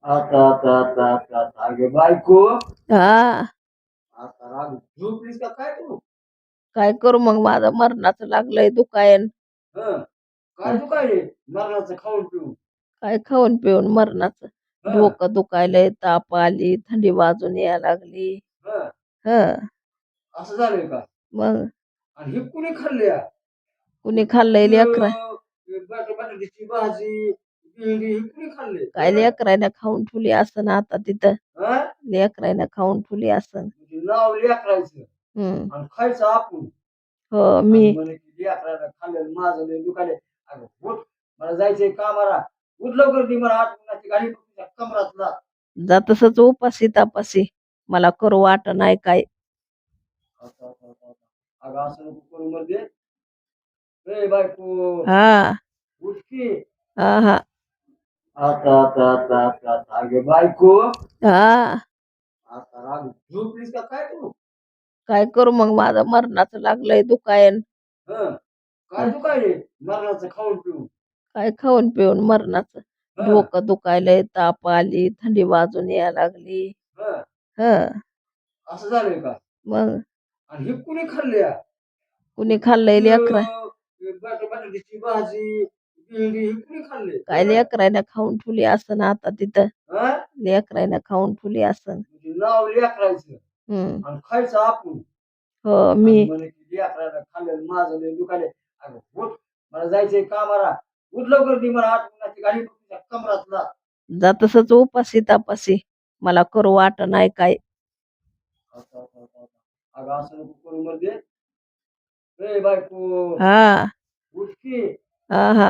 आता आता आता आता आता अगे बायको हा. आता राग झोपलीस का काय तू? काय करू मग माझं मरणाचं लागलंय दुखायन. हं, काय काय तू काय रे मरणाचं खाऊन पिऊन? काय खाऊन पिऊन मरणाचं. हं, डोकं दुखायलंय, ताप आली, थंडी वाजून यायला लागली. हं, हं. असं झालंय का? मग आणि हे कुणी खाल्ल्या? कुणी खाल्लंय लेकरा बटाट्याची भाजी, भेंडी हे कुणी खाल्ले? काय लेकरानं खाऊन ठेवली असन आता तिथं. हं? लेकरानं खाऊन ठेवली असन. म्हणजे नाव लेकरायचं हं. आणि खायचं आपण हो आणि मी म्हणे की लेकरानं खाल्लं माझं लय दुखायलंय. अगं उठ, मला जायचंय कामाला. उठ लवकर ती मला 8 मिनिटाची गाडी बघ तुझ्या कमरातला. तसंच उपाशी तापाशी मला करू वाट नाही काय. असं, असं, असं, असं. अगं असं नको करू मध्ये. ए बायको, हा. उठ की. हा हा. आता आता आता आता आता अगे बायको हा. आता राग झोपलीस का काय तू? काय करू मग माझं मरणाचं लागलंय दुखायन. हं, काय तू काय रे मरणाचं खाऊन पिऊन? काय खाऊन पिऊन मरणाचं. हं, डोकं दुखायलंय, ताप आली, थंडी वाजून यायला लागली. हं, हं. असं झालंय का? मग आणि हे कुणी खाल्ल्या? कुणी खाल्लंय लेकरा बटाट्याची भाजी, भेंडी हे कुणी खाल्ले? काय लेकरानं खाऊन ठेवली असन आता तिथं. हं? लेकरानं खाऊन ठेवली असन. म्हणजे नाव लेकरायचं हं. आणि खायचं आपण हो आणि मी म्हणे की लेकरानं खाल्लं माझं लय दुखायलंय. अगं उठ, मला जायचंय कामाला. उठ लवकर ती मला 8 मिनिटाची गाडी बघ तुझ्या कमरातला. तसंच उपाशी तापाशी मला करू वाट नाही काय. असं, असं, असं, असं. अगं असं नको करू मध्ये. ए बायको, हा. उठ की. हा हा.